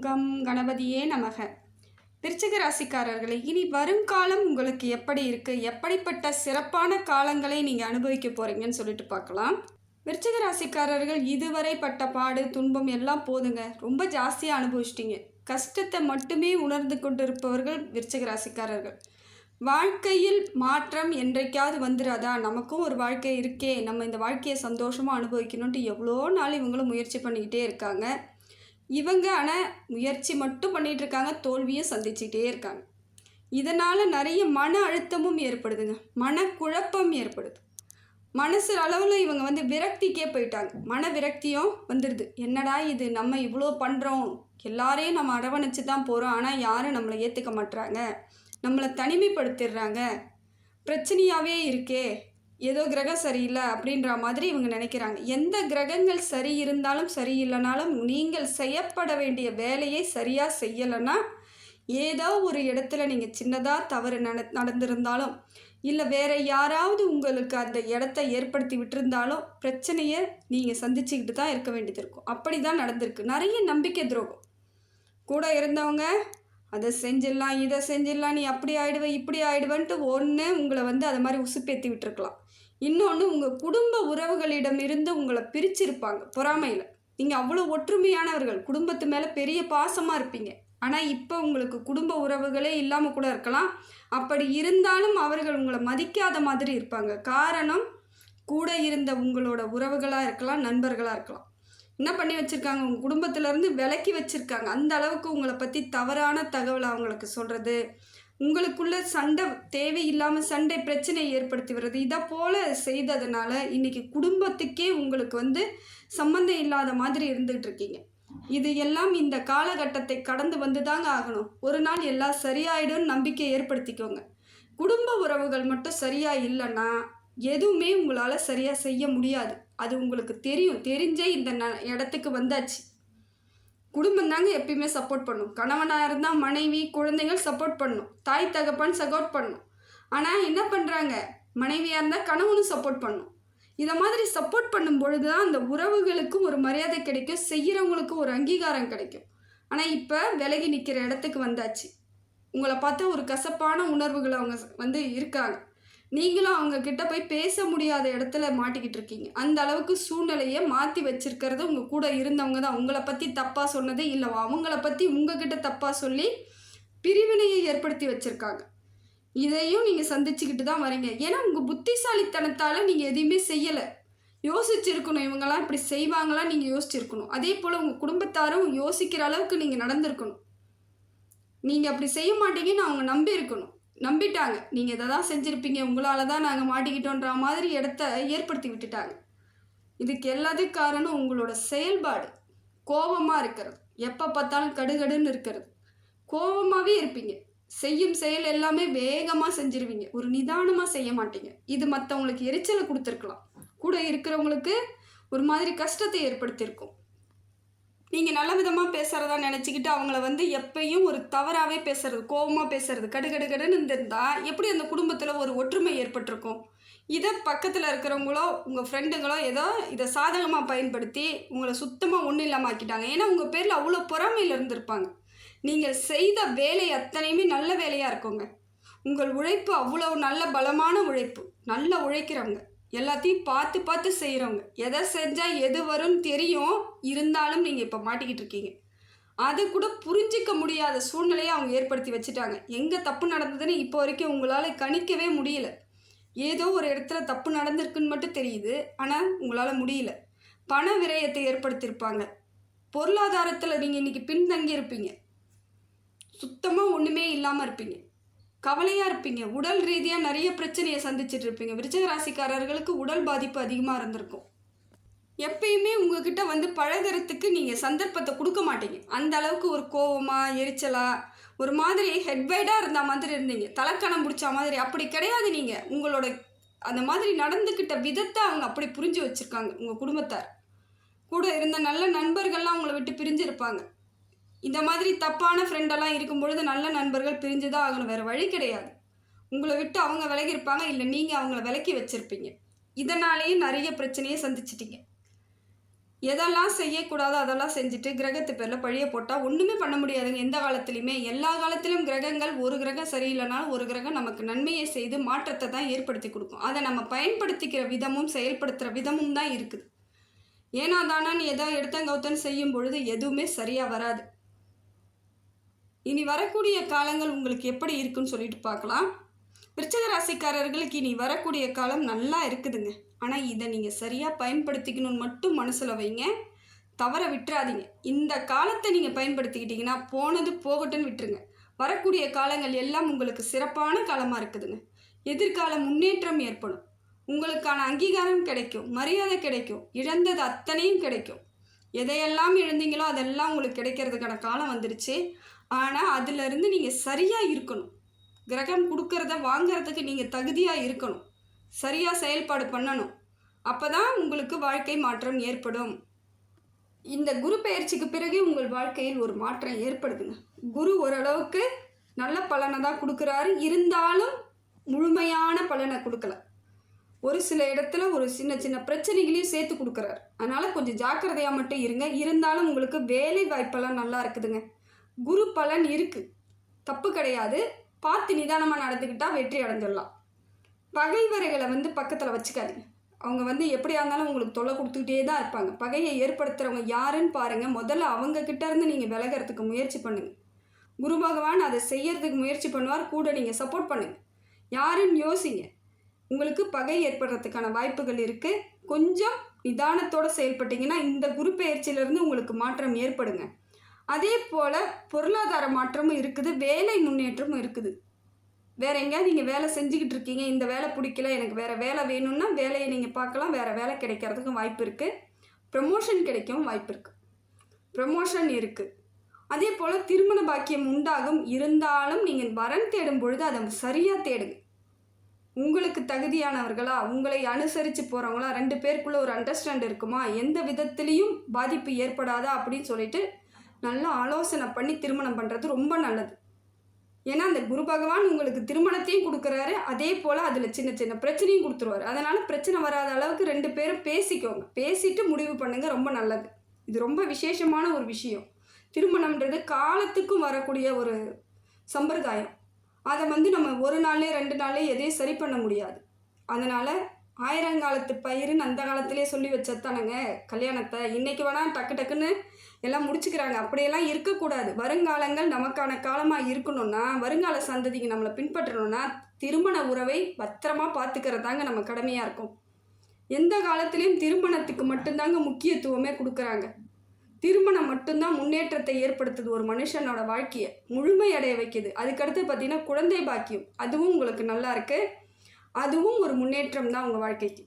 Come கணபதியே நமக. விருச்சிக ராசிக்காரர்களே, இனி வருங்காலம் உங்களுக்கு எப்படி இருக்குது, எப்படிப்பட்ட சிறப்பான காலங்களை நீங்கள் அனுபவிக்க போகிறீங்கன்னு சொல்லிட்டு பார்க்கலாம். விருச்சிக ராசிக்காரர்கள் இதுவரை பட்ட பாடு துன்பம் எல்லாம் போதுங்க, ரொம்ப ஜாஸ்தியாக அனுபவிச்சிட்டிங்க. கஷ்டத்தை மட்டுமே உணர்ந்து கொண்டிருப்பவர்கள் விருச்சிக ராசிக்காரர்கள். வாழ்க்கையில் மாற்றம் என்றைக்காவது வந்துடாதா, நமக்கும் ஒரு வாழ்க்கை இருக்கே, நம்ம இந்த வாழ்க்கையை சந்தோஷமாக அனுபவிக்கணுன்ட்டு எவ்வளோ நாள் இவங்களும் முயற்சி பண்ணிக்கிட்டே இருக்காங்க. இவங்க ஆனால் முயற்சி மட்டும் பண்ணிகிட்ருக்காங்க, தோல்வியும் சந்திச்சுக்கிட்டே இருக்காங்க. இதனால் நிறைய மன அழுத்தமும் ஏற்படுதுங்க, மனக்குழப்பம் ஏற்படுது. மனசு அளவில் இவங்க விரக்திக்கே போயிட்டாங்க, மன விரக்தியும் வந்துடுது. என்னடா இது, நம்ம இவ்வளோ பண்ணுறோம், எல்லாரையும் நம்ம அரவணைச்சு தான் போகிறோம், ஆனால் யாரும் நம்மளை ஏற்றுக்க மாட்டுறாங்க, நம்மளை தனிமைப்படுத்திடுறாங்க, பிரச்சனையாகவே இருக்கே, ஏதோ கிரகம் சரியில்லை அப்படின்ற மாதிரி இவங்க நினைக்கிறாங்க. எந்த கிரகங்கள் சரி இருந்தாலும் சரி இல்லைனாலும் நீங்கள் செய்யப்பட வேண்டிய வேலையை சரியாக செய்யலைன்னா, ஏதோ ஒரு இடத்துல நீங்கள் சின்னதாக தவறு நடந்திருந்தாலும் இல்லை வேறு யாராவது உங்களுக்கு அந்த இடத்த ஏற்படுத்தி விட்டுருந்தாலும் பிரச்சனையை நீங்கள் சந்திச்சுக்கிட்டு தான் இருக்க வேண்டியது இருக்கும். அப்படி தான் நடந்திருக்கு. நிறைய நம்பிக்கை துரோகம். கூட இருந்தவங்க அதை செஞ்சிடலாம், இதை செஞ்சிடலாம், நீ அப்படி ஆயிடுவேன் இப்படி ஆயிடுவேன்ட்டு ஒன்று உங்களை அதை மாதிரி உசுப்பேற்றி விட்டுருக்கலாம். இன்னொன்று, உங்கள் குடும்ப உறவுகளிடமிருந்து உங்களை பிரிச்சிருப்பாங்க பொறாமையில். நீங்கள் அவ்வளோ ஒற்றுமையானவர்கள், குடும்பத்து மேலே பெரிய பாசமாக இருப்பீங்க. ஆனால் இப்போ உங்களுக்கு குடும்ப உறவுகளே இல்லாமல் கூட இருக்கலாம். அப்படி இருந்தாலும் அவர்கள் உங்களை மதிக்காத மாதிரி இருப்பாங்க. காரணம், கூட இருந்த உங்களோட உறவுகளாக இருக்கலாம், நண்பர்களாக இருக்கலாம். என்ன பண்ணி வச்சுருக்காங்க, உங்கள் குடும்பத்திலேருந்து விலக்கி வச்சுருக்காங்க. அந்த அளவுக்கு உங்களை பற்றி தவறான தகவலை அவங்களுக்கு சொல்கிறது, உங்களுக்குள்ள சண்டை, தேவையில்லாமல் சண்டை பிரச்சனையை ஏற்படுத்தி வர்றது, இதை போல் செய்ததுனால இன்றைக்கி குடும்பத்துக்கே உங்களுக்கு சம்மந்தம் இல்லாத மாதிரி இருந்துகிட்டு இருக்கீங்க. இது எல்லாம் இந்த காலகட்டத்தை கடந்து வந்து தாங்க ஆகணும். ஒரு நாள் எல்லாம் சரியாயிடும், நம்பிக்கை ஏற்படுத்திக்கோங்க. குடும்ப உறவுகள் மட்டும் சரியாக இல்லைன்னா எதுவுமே உங்களால் சரியாக செய்ய முடியாது. அது உங்களுக்கு தெரியும், தெரிஞ்சே இந்த இடத்துக்கு வந்தாச்சு. குடும்பம் தாங்க எப்பயுமே சப்போர்ட் பண்ணும். கணவனாக இருந்தால் மனைவி, குழந்தைகள் சப்போர்ட் பண்ணும், தாய் தகப்பன் சப்போர்ட் பண்ணும். ஆனால் என்ன பண்ணுறாங்க, மனைவியாக இருந்தால் கணவனும் சப்போர்ட் பண்ணும். இதை மாதிரி சப்போர்ட் பண்ணும் பொழுது தான் அந்த உறவுகளுக்கு ஒரு மரியாதை கிடைக்கும், செய்கிறவங்களுக்கு ஒரு அங்கீகாரம் கிடைக்கும். ஆனால் இப்போ விலகி நிற்கிற இடத்துக்கு வந்தாச்சு. உங்களை பார்த்தா ஒரு கசப்பான உணர்வுகள் அவங்க இருக்காங்க. நீங்களும் அவங்கக்கிட்ட போய் பேச முடியாத இடத்துல மாட்டிக்கிட்டு இருக்கீங்க. அந்த அளவுக்கு சூழ்நிலையை மாற்றி வச்சுருக்கிறது உங்கள் கூட இருந்தவங்க தான். உங்களை பற்றி தப்பாக சொன்னது இல்லை, அவங்கள பற்றி உங்ககிட்ட தப்பாக சொல்லி பிரிவினையை ஏற்படுத்தி வச்சுருக்காங்க. இதையும் நீங்கள் சந்திச்சுக்கிட்டு தான் வரீங்க. ஏன்னா உங்கள் புத்திசாலித்தனத்தால் நீங்கள் எதையுமே செய்யலை. யோசிச்சிருக்கணும், இவங்கெல்லாம் இப்படி செய்வாங்களாம் நீங்கள் யோசிச்சிருக்கணும். அதே போல் உங்கள் குடும்பத்தாரும் யோசிக்கிற அளவுக்கு நீங்கள் நடந்திருக்கணும். நீங்கள் அப்படி செய்ய மாட்டீங்கன்னு அவங்க நம்பி இருக்கணும். நம்பிட்டாங்க, நீங்கள் இதை தான் செஞ்சுருப்பீங்க, உங்களால் தான் நாங்கள் மாட்டிக்கிட்டோன்ற மாதிரி இடத்த ஏற்படுத்தி விட்டுட்டாங்க. இதுக்கு எல்லாத்துக்கும் காரணம் உங்களோட செயல்பாடு. கோபமாக இருக்கிறது, எப்போ பார்த்தாலும் கடுகடுன்னு இருக்கிறது, கோபமாகவே இருப்பீங்க. செய்யும் செயல் எல்லாமே வேகமாக செஞ்சிருவீங்க, ஒரு நிதானமாக செய்ய மாட்டீங்க. இது மற்றவங்களுக்கு எரிச்சலை கொடுத்துருக்கலாம், கூட இருக்கிறவங்களுக்கு ஒரு மாதிரி கஷ்டத்தை ஏற்படுத்தியிருக்கும். நீங்கள் நல்ல விதமாக பேசுகிறதா நினச்சிக்கிட்டு அவங்கள எப்பயும் ஒரு தவறாகவே பேசுகிறது, கோபமாக பேசுகிறது, கடுகடுன்னு இருந்தால் எப்படி அந்த குடும்பத்தில் ஒரு ஒற்றுமை ஏற்பட்டிருக்கும்? இதை பக்கத்தில் இருக்கிறவங்களோ உங்கள் ஃப்ரெண்டுங்களோ ஏதோ இதை சாதகமாக பயன்படுத்தி உங்களை சுத்தமாக ஒன்றும் இல்லாமல் ஆக்கிட்டாங்க. ஏன்னா உங்கள் பேரில் அவ்வளோ பொறாமையில் இருந்திருப்பாங்க. நீங்கள் செய்த வேலை அத்தனையுமே நல்ல வேலையாக இருக்குங்க. உங்கள் உழைப்பு அவ்வளோ நல்ல பலமான உழைப்பு, நல்லா உழைக்கிறவங்க, எல்லாத்தையும் பார்த்து பார்த்து செய்கிறவங்க, எதை செஞ்சால் எது வரும்னு தெரியும், இருந்தாலும் நீங்கள் இப்போ மாட்டிக்கிட்டு இருக்கீங்க. அது கூட புரிஞ்சிக்க முடியாத சூழ்நிலையை அவங்க ஏற்படுத்தி வச்சுட்டாங்க. எங்கே தப்பு நடந்ததுன்னு இப்போ வரைக்கும் உங்களால் கணிக்கவே முடியல. ஏதோ ஒரு இடத்துல தப்பு நடந்திருக்குன்னு மட்டும் தெரியுது, ஆனால் உங்களால் முடியல. பண விரயத்தை ஏற்படுத்தியிருப்பாங்க. பொருளாதாரத்தில் நீங்கள் இன்றைக்கி பின்தங்கி இருப்பீங்க, சுத்தமாக ஒன்றுமே இல்லாமல் இருப்பீங்க, கவலையாக இருப்பீங்க. உடல் ரீதியாக நிறைய பிரச்சனையை சந்திச்சுட்டு இருப்பீங்க. விருச்சிக ராசிக்காரர்களுக்கு உடல் பாதிப்பு அதிகமாக இருந்திருக்கும். எப்பயுமே உங்ககிட்ட பழகிறதுக்கு நீங்கள் சந்தர்ப்பத்தை கொடுக்க மாட்டீங்க. அந்த அளவுக்கு ஒரு கோவமாக, எரிச்சலாக, ஒரு மாதிரி ஹெட்வைடாக இருந்த மாதிரி இருந்தீங்க, தலைக்கணம் பிடிச்ச மாதிரி. அப்படி கிடையாது. நீங்கள் உங்களோட அந்த மாதிரி நடந்துக்கிட்ட விதத்தை அவங்க அப்படி புரிஞ்சு வச்சுருக்காங்க. உங்கள் குடும்பத்தார் கூட இருந்த நல்ல நண்பர்கள்லாம் உங்களை விட்டு பிரிஞ்சிருப்பாங்க. இந்த மாதிரி தப்பான ஃப்ரெண்டெல்லாம் இருக்கும் பொழுது நல்ல நண்பர்கள் பிரிஞ்சு தான் ஆகணும், வேறு வழி கிடையாது. உங்களை விட்டு அவங்க விலகியிருப்பாங்க, இல்லை நீங்கள் அவங்கள விலக்கி வச்சுருப்பீங்க. இதனாலேயே நிறைய பிரச்சனையை சந்திச்சிட்டிங்க. எதெல்லாம் செய்யக்கூடாதோ அதெல்லாம் செஞ்சுட்டு கிரகத்து பேரில் பழிய போட்டால் ஒன்றுமே பண்ண முடியாதுங்க. எந்த காலத்துலையுமே எல்லா காலத்திலும் கிரகங்கள் ஒரு கிரகம் சரியில்லைனாலும் ஒரு கிரகம் நமக்கு நன்மையை செய்து மாற்றத்தை தான் ஏற்படுத்தி கொடுக்கும். அதை நம்ம பயன்படுத்திக்கிற விதமும் செயல்படுத்துகிற விதமும் தான் இருக்குது. ஏன்னா தானான்னு எதோ எடுத்தங்கவுத்தன்னு செய்யும் பொழுது எதுவுமே சரியாக வராது. இனி வரக்கூடிய காலங்கள் உங்களுக்கு எப்படி இருக்குன்னு சொல்லிட்டு பார்க்கலாம். விருச்சிக ராசிக்காரர்களுக்கு இனி வரக்கூடிய காலம் நல்லா இருக்குதுங்க. ஆனால் இதை நீங்கள் சரியாக பயன்படுத்திக்கணும்னு மட்டும் மனசில் வைங்க, தவற விட்டுறாதீங்க. இந்த காலத்தை நீங்கள் பயன்படுத்திக்கிட்டிங்கன்னா போனது போகட்டும்னு விட்டுருங்க. வரக்கூடிய காலங்கள் எல்லாம் உங்களுக்கு சிறப்பான காலமாக இருக்குதுங்க. எதிர்கால முன்னேற்றம் ஏற்படும், உங்களுக்கான அங்கீகாரம் கிடைக்கும், மரியாதை கிடைக்கும், இழந்தது அத்தனையும் கிடைக்கும். எதையெல்லாம் இழந்தீங்களோ அதெல்லாம் உங்களுக்கு கிடைக்கிறதுக்கான காலம் வந்துடுச்சு. ஆனால் அதிலிருந்து நீங்கள் சரியாக இருக்கணும். கிரகம் கொடுக்கறத வாங்கிறதுக்கு நீங்கள் தகுதியாக இருக்கணும், சரியாக செயல்பாடு பண்ணணும். அப்போ தான் உங்களுக்கு வாழ்க்கை மாற்றம் ஏற்படும். இந்த குரு பெயர்ச்சிக்கு பிறகு உங்கள் வாழ்க்கையில் ஒரு மாற்றம் ஏற்படுதுங்க. குரு ஓரளவுக்கு நல்ல பலனை தான் கொடுக்குறாரு, இருந்தாலும் முழுமையான பலனை கொடுக்கல. ஒரு சில இடத்துல ஒரு சின்ன சின்ன பிரச்சனைகளையும் சேர்த்து கொடுக்குறாரு. அதனால் கொஞ்சம் ஜாக்கிரதையாக மட்டும் இருங்க. இருந்தாலும் உங்களுக்கு வேலை வாய்ப்பெல்லாம் நல்லா இருக்குதுங்க. குரு பலன் இருக்குது, தப்பு கிடையாது. பார்த்து நிதானமாக நடந்துக்கிட்டால் வெற்றி அடைஞ்சிடலாம். பகைவரைகளை பக்கத்தில் வச்சுக்காதீங்க. அவங்க எப்படியா இருந்தாலும் உங்களுக்கு தொல்லை கொடுத்துக்கிட்டே தான் இருப்பாங்க. பகையை ஏற்படுத்துகிறவங்க யாருன்னு பாருங்கள். முதல்ல அவங்கக்கிட்ட இருந்து நீங்கள் விலகிறதுக்கு முயற்சி பண்ணுங்கள். குரு பகவான் அதை செய்யறதுக்கு முயற்சி பண்ணுவார், கூட நீங்கள் சப்போர்ட் பண்ணுங்கள். யாருன்னு யோசிங்க. உங்களுக்கு பகை ஏற்படுறதுக்கான வாய்ப்புகள் இருக்குது. கொஞ்சம் நிதானத்தோடு செயல்பட்டிங்கன்னா இந்த குரு பெயர்ச்சியிலேருந்து உங்களுக்கு மாற்றம் ஏற்படுங்க. அதே போல் பொருளாதார மாற்றமும் இருக்குது, வேலை முன்னேற்றமும் இருக்குது. வேறு எங்கேயாவது நீங்கள் வேலை செஞ்சுக்கிட்டு இருக்கீங்க, இந்த வேலை பிடிக்கல, எனக்கு வேறு வேலை வேணும்னா வேலையை நீங்கள் பார்க்கலாம். வேறு வேலை கிடைக்கிறதுக்கும் வாய்ப்பு இருக்குது. ப்ரமோஷன் கிடைக்கவும் வாய்ப்பு இருக்குது. ப்ரமோஷன் இருக்குது. அதே போல் திருமண பாக்கியம் உண்டாகும். இருந்தாலும் நீங்கள் வரன் தேடும் பொழுது அதை சரியாக தேடுங்க. உங்களுக்கு தகுதியானவர்களா, உங்களை அனுசரித்து போகிறவங்களா, 2 பேருக்குள்ளே ஒரு அண்டர்ஸ்டாண்ட் இருக்குமா, எந்த விதத்துலேயும் பாதிப்பு ஏற்படாதா அப்படின்னு சொல்லிட்டு நல்லா ஆலோசனை பண்ணி திருமணம் பண்ணுறது ரொம்ப நல்லது. ஏன்னா அந்த குரு பகவான் உங்களுக்கு திருமணத்தையும் கொடுக்குறாரு, அதே போல் அதில் சின்ன சின்ன பிரச்சனையும் கொடுத்துருவார். அதனால் பிரச்சனை வராத அளவுக்கு 2 பேரும் பேசிக்கோங்க. பேசிட்டு முடிவு பண்ணுங்கள், ரொம்ப நல்லது. இது ரொம்ப விசேஷமான ஒரு விஷயம். திருமணம்ன்றது காலத்துக்கும் வரக்கூடிய ஒரு சம்பிரதாயம். அதை நம்ம ஒரு நாள்லேயே 2 நாள்லேயே எதையும் சரி பண்ண முடியாது. அதனால் ஆயிரங்காலத்து பயிருன்னு அந்த காலத்திலே சொல்லி வச்சதானங்க கல்யாணத்தை. இன்றைக்கி வேணால் டக்கு டக்குன்னு எல்லாம் முடிச்சுக்கிறாங்க. அப்படியெல்லாம் இருக்கக்கூடாது. வருங்காலங்கள் நமக்கான காலமாக இருக்கணும்னா, வருங்கால சந்ததிக்கு நம்மளை பின்பற்றணும்னா திருமண உறவை பத்திரமாக பார்த்துக்கிறதாங்க நம்ம கடமையாக இருக்கும். எந்த காலத்துலேயும் திருமணத்துக்கு மட்டும்தாங்க முக்கியத்துவமே கொடுக்குறாங்க. திருமணம் மட்டும்தான் முன்னேற்றத்தை ஏற்படுத்துது, ஒரு மனுஷனோட வாழ்க்கையை முழுமையடைய வைக்குது. அதுக்கடுத்து பார்த்திங்கன்னா குழந்தை பாக்கியம், அதுவும் உங்களுக்கு நல்லா இருக்குது. அதுவும் ஒரு முன்னேற்றம் தான் உங்கள் வாழ்க்கைக்கு.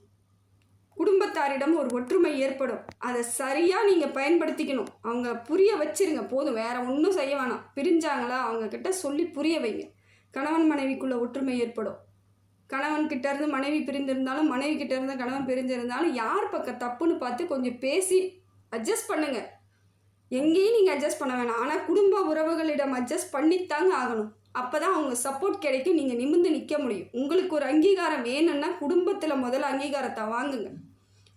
குடும்பத்தாரிடம் ஒரு ஒற்றுமை ஏற்படும். அதை சரியாக நீங்கள் பயன்படுத்திக்கணும். அவங்க புரிய வச்சிருங்க போதும், வேறு ஒன்றும் செய்ய வேணாம். பிரிஞ்சாங்களா அவங்கக்கிட்ட சொல்லி புரிய வைங்க. கணவன் மனைவிக்குள்ளே ஒற்றுமை ஏற்படும். கணவன்கிட்ட இருந்து மனைவி பிரிந்திருந்தாலும், மனைவி கிட்ட இருந்து கணவன் பிரிஞ்சிருந்தாலும் யார் பக்கம் தப்புன்னு பார்த்து கொஞ்சம் பேசி அட்ஜஸ்ட் பண்ணுங்கள். எங்கேயும் நீங்கள் அட்ஜஸ்ட் பண்ண வேணாம். ஆனால் குடும்ப உறவுகளிடம் அட்ஜஸ்ட் பண்ணித்தாங்க ஆகணும். அப்போ தான் அவங்க சப்போர்ட் கிடைக்கும், நீங்கள் நிமிர்ந்து நிற்க முடியும். உங்களுக்கு ஒரு அங்கீகாரம் வேணும்னா குடும்பத்தில் முதல்ல அங்கீகாரத்தை வாங்குங்க.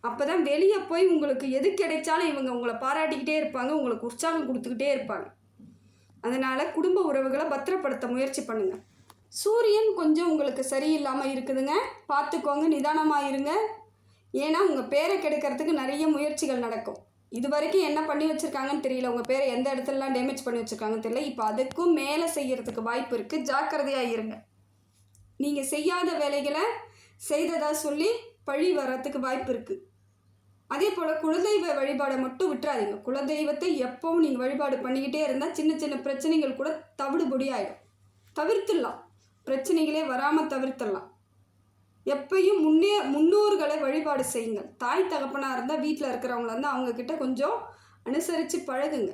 அப்போ தான் வெளியே போய் உங்களுக்கு எது கிடைச்சாலும் இவங்க உங்களை பாராட்டிக்கிட்டே இருப்பாங்க, உங்களுக்கு உற்சாகம் கொடுத்துக்கிட்டே இருப்பாங்க. அதனால் குடும்ப உறவுகளை பத்திரப்படுத்த முயற்சி பண்ணுங்கள். சூரியன் கொஞ்சம் உங்களுக்கு சரியில்லாமல் இருக்குதுங்க, பார்த்துக்கோங்க, நிதானமாக இருங்க. ஏன்னா உங்கள் பேரை கெடுக்கிறதுக்கு நிறைய முயற்சிகள் நடக்கும். இது வரைக்கும் என்ன பண்ணி வச்சுருக்காங்கன்னு தெரியல, உங்கள் பேரை எந்த இடத்துலலாம் டேமேஜ் பண்ணி வச்சுருக்காங்கன்னு தெரியல. இப்போ அதுக்கும் மேலே செய்கிறதுக்கு வாய்ப்பு இருக்குது, ஜாக்கிரதையாக இருங்க. நீங்கள் செய்யாத வேலைகளை செய்ததாக சொல்லி பழி வர்றதுக்கு வாய்ப்பு இருக்குது. அதே போல் குலதெய்வ வழிபாடை மட்டும் விட்டுறாதீங்க. குலதெய்வத்தை எப்போவும் நீங்கள் வழிபாடு பண்ணிக்கிட்டே இருந்தால் சின்ன சின்ன பிரச்சனைகள் கூட தவிடுபொடி ஆகிடும். தவிர்த்துடலாம், பிரச்சனைகளே வராமல் தவிர்த்துடலாம். எப்பயும் முன்னோர்களை வழிபாடு செய்யுங்கள். தாய் தகப்பனாக இருந்தால் வீட்டில் இருக்கிறவங்களா இருந்தால் அவங்கக்கிட்ட கொஞ்சம் அனுசரித்து பழகுங்க.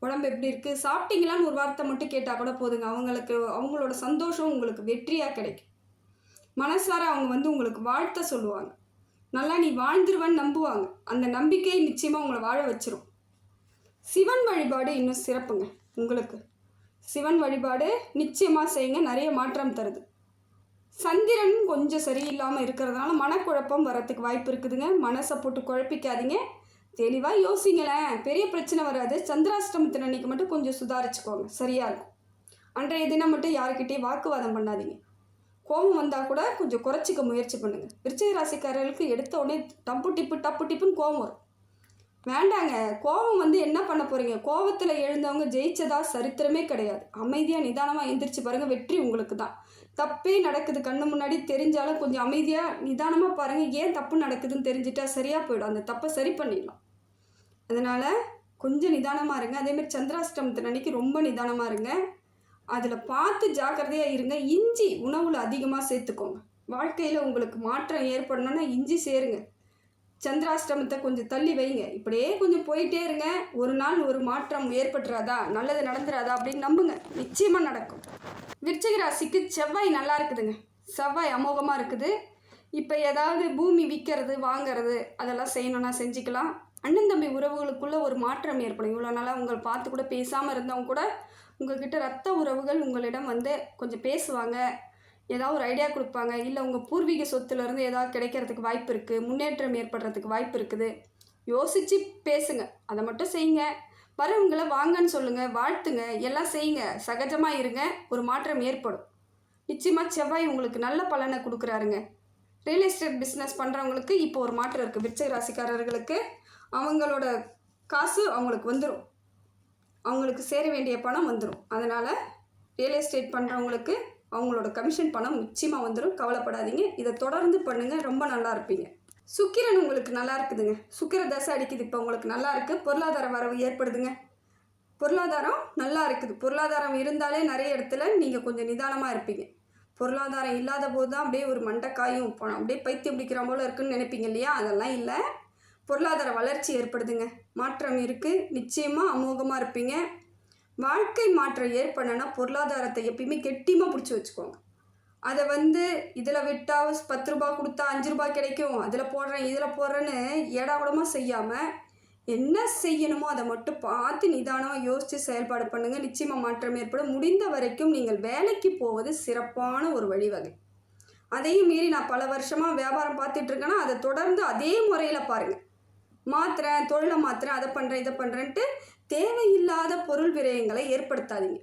உடம்பு எப்படி இருக்குது, சாப்பிட்டீங்களான்னு ஒரு வார்த்தை மட்டும் கேட்டால் கூட போதுங்க. அவங்களோட சந்தோஷம் உங்களுக்கு வெற்றியாக கிடைக்கும். மனசார அவங்க உங்களுக்கு வாழ்த்த சொல்லுவாங்க. நல்லா நீ வாழ்ந்துருவன்னு நம்புவாங்க. அந்த நம்பிக்கை நிச்சயமாக உங்களை வாழ வச்சிரும். சிவன் வழிபாடு இன்னும் சிறப்புங்க. உங்களுக்கு சிவன் வழிபாடு நிச்சயமாக செய்யுங்க, நிறைய மாற்றம் தருது. சந்திரன் கொஞ்சம் சரியில்லாமல் இருக்கிறதுனால மனக்குழப்பம் வரத்துக்கு வாய்ப்பு இருக்குதுங்க. மனசை போட்டு குழப்பிக்காதீங்க. தெளிவாக யோசிங்களேன், பெரிய பிரச்சனை வராது. சந்திராஷ்டமத்தின் அன்னைக்கு மட்டும் கொஞ்சம் சுதாரிச்சுக்கோங்க, சரியாக இருக்கும். அன்றைய தினம் மட்டும் யாருக்கிட்டேயும் வாக்குவாதம் பண்ணாதீங்க. கோபம் வந்தால் கூட கொஞ்சம் குறைச்சிக்க முயற்சி பண்ணுங்கள். விருச்சிக ராசிக்காரர்களுக்கு எடுத்த உடனே டப்பு டிப்புன்னு கோபம் வரும். வேண்டாங்க. கோபம் வந்து என்ன பண்ண போகிறீங்க? கோபத்தில் எழுந்தவங்க ஜெயிச்சதா சரித்திரமே கிடையாது. அமைதியாக நிதானமாக எந்திரிச்சு பாருங்கள், வெற்றி உங்களுக்கு தான். தப்பே நடக்குது கண்ணு முன்னாடி தெரிஞ்சாலும் கொஞ்சம் அமைதியாக நிதானமாக பாருங்கள். ஏன் தப்பு நடக்குதுன்னு தெரிஞ்சுட்டா சரியாக போயிடும். அந்த தப்பை சரி பண்ணிடலாம். அதனால் கொஞ்சம் நிதானமாக இருங்க. அதேமாதிரி சந்திராஷ்டமத்தின் அன்னைக்கு ரொம்ப நிதானமாக இருங்க. அதில் பார்த்து ஜாக்கிரதையாக இருங்க. இஞ்சி உணவில் அதிகமாக சேர்த்துக்கோங்க. வாழ்க்கையில் உங்களுக்கு மாற்றம் ஏற்படணும்னா இஞ்சி சேருங்க. சந்திராஷ்டமத்தை கொஞ்சம் தள்ளி வைங்க. இப்படியே கொஞ்சம் போயிட்டே இருங்க. ஒரு நாள் ஒரு மாற்றம் ஏற்பட்டுறாதா, நல்லது நடந்துடாதா அப்படின்னு நம்புங்க, நிச்சயமாக நடக்கும். விருச்சிக ராசிக்கு செவ்வாய் நல்லா இருக்குதுங்க. செவ்வாய் அமோகமாக இருக்குது. இப்போ ஏதாவது பூமி விற்கிறது வாங்கிறது அதெல்லாம் செய்யணுன்னா செஞ்சுக்கலாம். அண்ணன் தம்பி உறவுகளுக்குள்ளே ஒரு மாற்றம் ஏற்படும். இவ்வளோ நாளாக உங்களை பார்த்து கூட பேசாமல் இருந்தவங்க கூட உங்கள்கிட்ட ரத்த உறவுகள் உங்களிடம் வந்து கொஞ்சம் பேசுவாங்க, ஏதாவது ஒரு ஐடியா கொடுப்பாங்க. இல்லை உங்கள் பூர்வீக சொத்துலேருந்து ஏதாவது கிடைக்கிறதுக்கு வாய்ப்பு இருக்குது, முன்னேற்றம் ஏற்படுறதுக்கு வாய்ப்பு இருக்குது. யோசித்து பேசுங்க, அதை மட்டும் செய்யுங்க. வரவங்களை வாங்கன்னு சொல்லுங்கள், வாழ்த்துங்க, எல்லாம் செய்யுங்க, சகஜமாக இருங்க. ஒரு மாற்றம் ஏற்படும். நிச்சயமாக செவ்வாய் உங்களுக்கு நல்ல பலனை கொடுக்குறாருங்க. ரியல் எஸ்டேட் பிஸ்னஸ் பண்ணுறவங்களுக்கு இப்போ ஒரு மாற்றம் இருக்குது. விருச்சிக ராசிக்காரர்களுக்கு அவங்களோட காசு அவங்களுக்கு வந்துடும், அவங்களுக்கு சேர வேண்டிய பணம் வந்துடும். அதனால் ரியல் எஸ்டேட் பண்ணுறவங்களுக்கு அவங்களோட கமிஷன் பணம் நிச்சயமாக வந்துடும். கவலைப்படாதீங்க, இதை தொடர்ந்து பண்ணுங்கள், ரொம்ப நல்லா இருப்பீங்க. சுக்கிரன் உங்களுக்கு நல்லா இருக்குதுங்க. சுக்கிர தசை அடிக்குது, இப்போ உங்களுக்கு நல்லா இருக்குது. பொருளாதார வரவு ஏற்படுதுங்க. பொருளாதாரம் நல்லா இருக்குது. பொருளாதாரம் இருந்தாலே நிறைய இடத்துல நீங்கள் கொஞ்சம் நிதானமாக இருப்பீங்க. பொருளாதாரம் இல்லாத போது தான் அப்படியே ஒரு மண்டைக்காயும் அப்படியே பைத்தியம் பிடிக்கிற போல இருக்குன்னு நினைப்பீங்க இல்லையா? அதெல்லாம் இல்லை. பொருளாதார வளர்ச்சி ஏற்படுதுங்க. மாற்றம் இருக்குது. நிச்சயமாக அமோகமாக இருப்பீங்க. வாழ்க்கை மாற்றம் ஏற்படணும்னா பொருளாதாரத்தை எப்பயுமே கெட்டியமாக பிடிச்சி வச்சுக்கோங்க. அதை வந்து இதில் விட்டால் 10 ரூபா கொடுத்தா 5 ரூபா கிடைக்கும், அதில் போடுறேன் இதில் போடுறேன்னு ஏடாகூடமாக செய்யாமல் என்ன செய்யணுமோ அதை மட்டும் பார்த்து நிதானமாக யோசித்து செயல்பாடு பண்ணுங்கள். நிச்சயமாக மாற்றம் ஏற்படும். முடிந்த வரைக்கும் நீங்கள் வேலைக்கு போவது சிறப்பான ஒரு வழிவகை. அதையும் மீறி நான் பல வருஷமாக வியாபாரம் பார்த்துட்ருக்கேன்னா அதை தொடர்ந்து அதே முறையில் பாருங்கள். மாற்றுறேன், தொழிலை மாற்றுறேன், அதை பண்ணுறேன் இதை பண்ணுறேன்ட்டு தேவையில்லாத பொருள் விரயங்களை ஏற்படுத்தாதீங்க.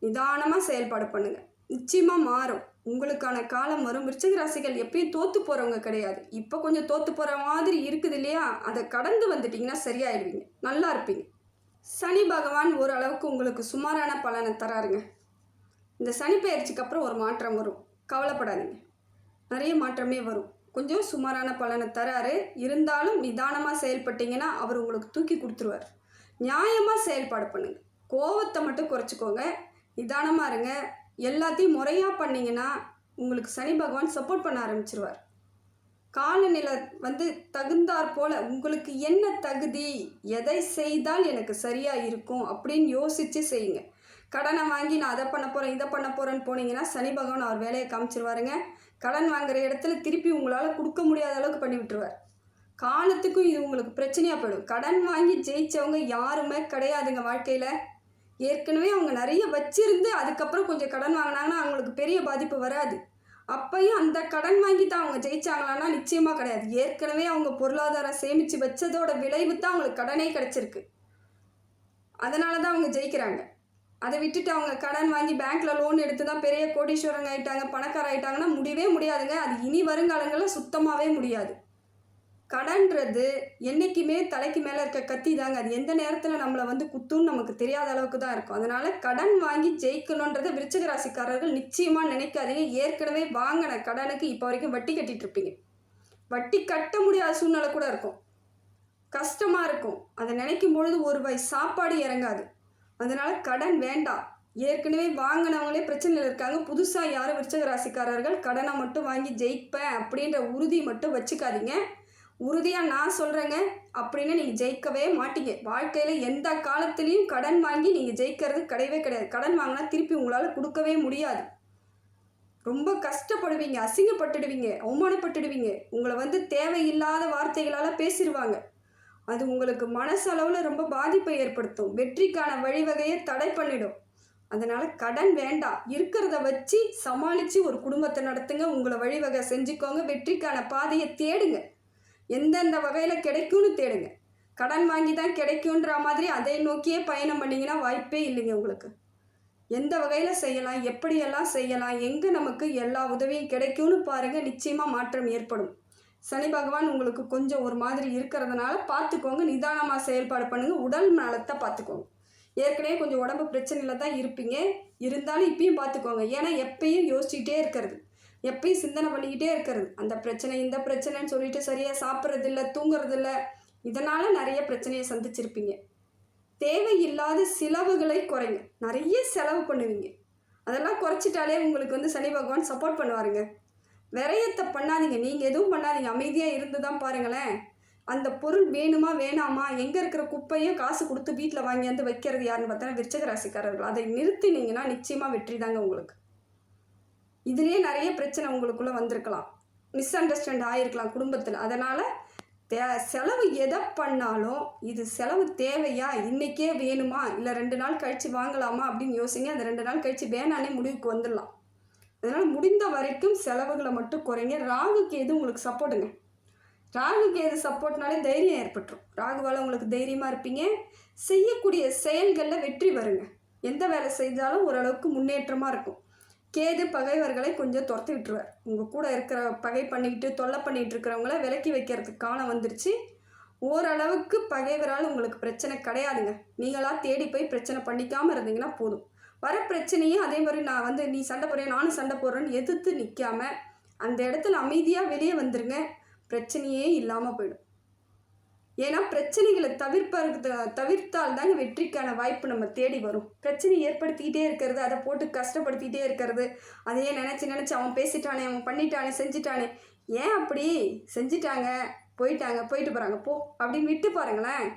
நிதானமாக செயல்பாடு பண்ணுங்கள். நிச்சயமாக மாறும். உங்களுக்கான காலம் வரும். விருச்சிக ராசிகள் எப்பயும் தோற்று போகிறவங்க கிடையாது. இப்போ கொஞ்சம் தோற்று போகிற மாதிரி இருக்குது இல்லையா? அதை கடந்து வந்துட்டிங்கன்னா சரியாயிடுவீங்க, நல்லா இருப்பீங்க. சனி பகவான் ஓரளவுக்கு உங்களுக்கு சுமாரான பலனை தராருங்க. இந்த சனி பயிற்சிக்கு அப்புறம் ஒரு மாற்றம் வரும், கவலைப்படாதீங்க. நிறைய மாற்றமே வரும். கொஞ்சம் சுமாரான பலனை தராரு. இருந்தாலும் நிதானமாக செயல்பட்டீங்கன்னா அவர் உங்களுக்கு தூக்கி கொடுத்துருவார். நியாயமாக செயல்பாடு பண்ணுங்கள். கோவத்தை மட்டும் குறைச்சிக்கோங்க, நிதானமாக இருங்க. எல்லாத்தையும் முறையாக பண்ணிங்கன்னா உங்களுக்கு சனி பகவான் சப்போர்ட் பண்ண ஆரம்பிச்சிருவார். காலநிலை வந்து தகுந்தாற் போல் உங்களுக்கு என்ன தகுதி, எதை செய்தால் எனக்கு சரியாக இருக்கும் அப்படின்னு யோசித்து செய்யுங்க. கடனை வாங்கி நான் அதை பண்ண போகிறேன் இதை பண்ண போகிறேன்னு போனீங்கன்னா சனி பகவான் அவர் வேலையை காமிச்சிருவாருங்க. கடன் வாங்குகிற இடத்துல திருப்பி உங்களால் கொடுக்க முடியாத அளவுக்கு பண்ணி விட்டுருவார். காலத்துக்கும் இது உங்களுக்கு பிரச்சனையாக போயிடும். கடன் வாங்கி ஜெயித்தவங்க யாருமே கிடையாதுங்க வாழ்க்கையில். ஏற்கனவே அவங்க நிறைய வச்சிருந்து அதுக்கப்புறம் கொஞ்சம் கடன் வாங்கினாங்கன்னா அவங்களுக்கு பெரிய பாதிப்பு வராது. அப்பையும் அந்த கடன் வாங்கி தான் அவங்க ஜெயிச்சாங்களான்னா நிச்சயமாக கிடையாது. ஏற்கனவே அவங்க பொருளாதாரம் சேமித்து வச்சதோட விளைவு தான் அவங்களுக்கு கடனே கிடச்சிருக்கு. அதனால தான் அவங்க ஜெயிக்கிறாங்க. அதை விட்டுட்டு அவங்க கடன் வாங்கி பேங்க்கில் லோன் எடுத்து தான் பெரிய கோடீஸ்வரங்க ஆகிட்டாங்க, பணக்கார ஆகிட்டாங்கன்னா முடியவே முடியாதுங்க. அது இனி வருங்காலங்களில் சுத்தமாகவே முடியாது. கடன்றது என்றைக்குமே தலைக்கு மேலே இருக்க கத்தி தாங்க. அது எந்த நேரத்தில் நம்மளை வந்து குத்துன்னு நமக்கு தெரியாத அளவுக்கு தான் இருக்கும். அதனால் கடன் வாங்கி ஜெயிக்கணுன்றதை விருச்சிக ராசிக்காரர்கள் நிச்சயமாக நினைக்காதீங்க. ஏற்கனவே வாங்கின கடனுக்கு இப்போ வரைக்கும் வட்டி கட்டிகிட்டு இருப்பீங்க. வட்டி கட்ட முடியாத சூழ்நிலை கூட இருக்கும், கஷ்டமாக இருக்கும். அதை நினைக்கும் பொழுது ஒரு வாய் சாப்பாடு இறங்காது. அதனால் கடன் வேண்டாம். ஏற்கனவே வாங்கினவங்களே பிரச்சனையில் இருக்காங்க. புதுசாக யாரும் விருச்சிக ராசிக்காரர்கள் கடனை மட்டும் வாங்கி ஜெயிப்பேன் அப்படின்ற உறுதி மட்டும் வச்சுக்காதீங்க. உறுதியாக நான் சொல்கிறேங்க, அப்படின்னு நீங்கள் ஜெயிக்கவே மாட்டீங்க. வாழ்க்கையில் எந்த காலத்துலேயும் கடன் வாங்கி நீங்கள் ஜெயிக்கிறது கிடையவே கிடையாது. கடன் வாங்கினா திருப்பி உங்களால் கொடுக்கவே முடியாது. ரொம்ப கஷ்டப்படுவீங்க, அசிங்கப்பட்டுடுவீங்க, அவமானப்பட்டுடுவீங்க. உங்களை வந்து தேவையில்லாத வார்த்தைகளால் பேசிடுவாங்க. அது உங்களுக்கு மனசளவில் ரொம்ப பாதிப்பை ஏற்படுத்தும். வெற்றிக்கான வழிவகையை தடை பண்ணிடும். அதனால் கடன் வேண்டாம். இருக்கிறத வச்சு சமாளித்து ஒரு குடும்பத்தை நடத்துங்க. உங்களை வழிவகை செஞ்சுக்கோங்க. வெற்றிக்கான பாதையை தேடுங்க. எந்தெந்த வகையில் கிடைக்கும்னு தேடுங்க. கடன் வாங்கி தான் கிடைக்குன்ற மாதிரி அதை நோக்கியே பயணம் பண்ணிங்கன்னா வாய்ப்பே இல்லைங்க உங்களுக்கு. எந்த வகையில் செய்யலாம், எப்படியெல்லாம் செய்யலாம், எங்கே நமக்கு எல்லா உதவியும் கிடைக்கும்னு பாருங்கள், நிச்சயமாக மாற்றம் ஏற்படும். சனி பகவான் உங்களுக்கு கொஞ்சம் ஒரு மாதிரி இருக்கிறதுனால பார்த்துக்கோங்க, நிதானமாக செயல்பாடு பண்ணுங்கள், உடல் நலத்தை பார்த்துக்கோங்க. ஏற்கனவே கொஞ்சம் உடம்பு பிரச்சனையில் தான் இருப்பீங்க, இருந்தாலும் இப்பயும் பார்த்துக்கோங்க. ஏன்னா எப்பயும் யோசிச்சுக்கிட்டே இருக்கிறது, எப்பயும் சிந்தனை பண்ணிக்கிட்டே இருக்கிறது, அந்த பிரச்சனை இந்த பிரச்சனைன்னு சொல்லிட்டு சரியாக சாப்பிட்றதில்ல, தூங்குறதில்ல, இதனால் நிறைய பிரச்சனையை சந்திச்சிருப்பீங்க. தேவையில்லாத செலவுகளை குறைங்க. நிறைய செலவு பண்ணுவீங்க, அதெல்லாம் குறைச்சிட்டாலே உங்களுக்கு வந்து சனி பகவான் சப்போர்ட் பண்ணுவாருங்க. விரயத்தை பண்ணாதீங்க, நீங்கள் எதுவும் பண்ணாதீங்க, அமைதியாக இருந்து தான் பாருங்களேன். அந்த பொருள் வேணுமா வேணாமா, எங்கே இருக்கிற குப்பையும் காசு கொடுத்து வீட்டில் வாங்கி வந்து வைக்கிறது யாருன்னு பார்த்தா விருச்சிக ராசிக்காரர்கள். அதை நிறுத்தினீங்கன்னா நிச்சயமாக வெற்றி தாங்க உங்களுக்கு. இதுலேயே நிறைய பிரச்சனை உங்களுக்குள்ளே வந்திருக்கலாம், மிஸ் அண்டர்ஸ்டாண்ட் ஆகிருக்கலாம் குடும்பத்தில். அதனால் செலவு எதை பண்ணாலும் இது செலவு தேவையா, இன்றைக்கே வேணுமா, இல்லை 2 நாள் கழித்து வாங்கலாமா அப்படின்னு யோசிங்க. அந்த 2 நாள் கழித்து வேணானே முடிவுக்கு வந்துடலாம். அதனால் முடிந்த வரைக்கும் செலவுகளை மட்டும் குறைங்க. ராகுக்கு எது உங்களுக்கு சப்போர்ட்டுங்க. ராகுக்கு எது சப்போர்ட்னாலே தைரியம் ஏற்பட்டுரும். ராகுவால் உங்களுக்கு தைரியமாக இருப்பீங்க, செய்யக்கூடிய செயல்களில் வெற்றி வருங்க. எந்த வேலை செய்தாலும் ஓரளவுக்கு முன்னேற்றமாக இருக்கும். கேது பகைவர்களை கொஞ்சம் துரத்தி விட்டுருவார். உங்கள் கூட இருக்கிற பகை பண்ணிக்கிட்டு தொல்லை பண்ணிகிட்டு இருக்கிறவங்கள விலக்கி வைக்கிறதுக்கு காலம் வந்துருச்சு. ஓரளவுக்கு பகைவரால் உங்களுக்கு பிரச்சனை கிடையாதுங்க. நீங்களாக தேடி போய் பிரச்சனை பண்ணிக்காமல் இருந்தீங்கன்னா போதும். வர பிரச்சனையும் அதே மாதிரி நான் வந்து நீ சண்டை போடுறேன் நானும் சண்டை போடுறேன்னு எதிர்த்து நிற்காம அந்த இடத்துல அமைதியாக வெளியே வந்துடுங்க. பிரச்சனையே இல்லாமல் போயிடும். ஏன்னா பிரச்சனைகளை தவிர்த்தால் தாங்க வெற்றிக்கான வாய்ப்பு நம்ம தேடி வரும். பிரச்சனை ஏற்படுத்திக்கிட்டே இருக்கிறது, அதை போட்டு கஷ்டப்படுத்திக்கிட்டே இருக்கிறது, அதையே நினச்சி அவன் பேசிட்டானே, அவன் பண்ணிட்டானே, செஞ்சிட்டானே, ஏன் அப்படி செஞ்சிட்டாங்க, போயிட்டு போகிறாங்க போ அப்படின்னு விட்டு பாருங்களேன்.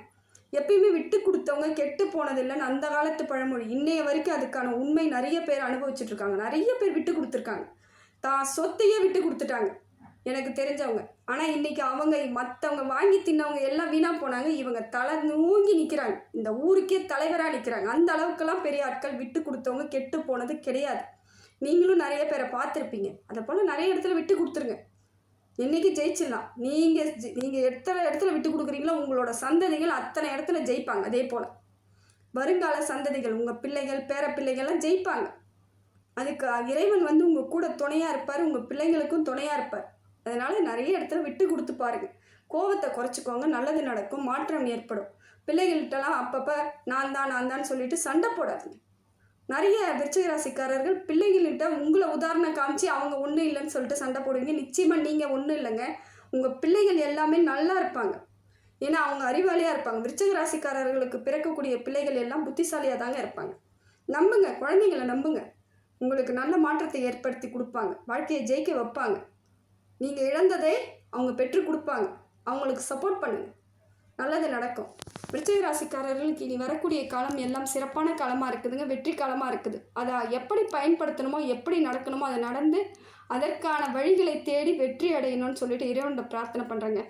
எப்பயுமே விட்டு கொடுத்தவங்க கெட்டு போனதில்லைன்னு அந்த காலத்து பழமொழி. இன்னைய வரைக்கும் அதுக்கான உண்மை நிறைய பேர் அனுபவிச்சுட்ருக்காங்க. நிறைய பேர் விட்டு கொடுத்துருக்காங்க, தான் சொத்தையே விட்டு கொடுத்துட்டாங்க எனக்கு தெரிஞ்சவங்க. ஆனால் இன்றைக்கி அவங்க மற்றவங்க வாங்கி தின்னவங்க எல்லாம் வீணாக போனாங்க, இவங்க தலை நூங்கி நிற்கிறாங்க, இந்த ஊருக்கே தலைவராக நிற்கிறாங்க. அந்த அளவுக்கெல்லாம் பெரிய ஆட்கள் விட்டு கொடுத்தவங்க கெட்டு போனது கிடையாது. நீங்களும் நிறைய பேரை பார்த்துருப்பீங்க. அதை போல் நிறைய இடத்துல விட்டு கொடுத்துருங்க, இன்றைக்கி ஜெயிச்சிடலாம். நீங்கள் எத்தனை இடத்துல விட்டு கொடுக்குறீங்களோ உங்களோட சந்ததிகள் அத்தனை இடத்துல ஜெயிப்பாங்க. அதே போல் வருங்கால சந்ததிகள், உங்கள் பிள்ளைகள் பேர பிள்ளைகள்லாம் ஜெயிப்பாங்க. அதுக்கு இறைவன் வந்து உங்கள் கூட துணையாக இருப்பார், உங்கள் பிள்ளைங்களுக்கும் துணையாக இருப்பார். அதனால் நிறைய இடத்துல விட்டு கொடுத்து பாருங்கள். கோபத்தை குறைச்சிக்கோங்க, நல்லது நடக்கும், மாற்றம் ஏற்படும். பிள்ளைகள்கிட்டலாம் அப்பப்போ நான் தான் சொல்லிட்டு சண்டை போடாதீங்க. நிறைய விருச்சிக ராசிக்காரர்கள் பிள்ளைகள்கிட்ட உங்களை உதாரணம் காமிச்சு அவங்க ஒன்றும் இல்லைன்னு சொல்லிட்டு சண்டை போடுவீங்க. நிச்சயமாக நீங்கள் ஒன்றும் இல்லைங்க, உங்கள் பிள்ளைகள் எல்லாமே நல்லா இருப்பாங்க. ஏன்னா அவங்க அறிவாளியாக இருப்பாங்க. விருச்சிக ராசிக்காரர்களுக்கு பிறக்கக்கூடிய பிள்ளைகள் எல்லாம் புத்திசாலியாக தாங்க இருப்பாங்க. நம்புங்க, குழந்தைங்களை நம்புங்க, உங்களுக்கு நல்ல மாற்றத்தை ஏற்படுத்தி கொடுப்பாங்க, வாழ்க்கையை ஜெயிக்க வைப்பாங்க. நீங்கள் இழந்ததை அவங்க பெற்றுக் கொடுப்பாங்க. அவங்களுக்கு சப்போர்ட் பண்ணுங்கள், நல்லது நடக்கும். விருச்சிக ராசிக்காரர்களுக்கு இனி வரக்கூடிய காலம் எல்லாம் சிறப்பான காலமாக இருக்குதுங்க, வெற்றி காலமாக இருக்குது. அதை எப்படி பயன்படுத்தணுமோ, எப்படி நடக்கணுமோ அதை நடந்து அதற்கான வழிகளை தேடி வெற்றி அடையணும்னு சொல்லிட்டு இறைவன்கிட்ட பிரார்த்தனை பண்ணுறேங்க.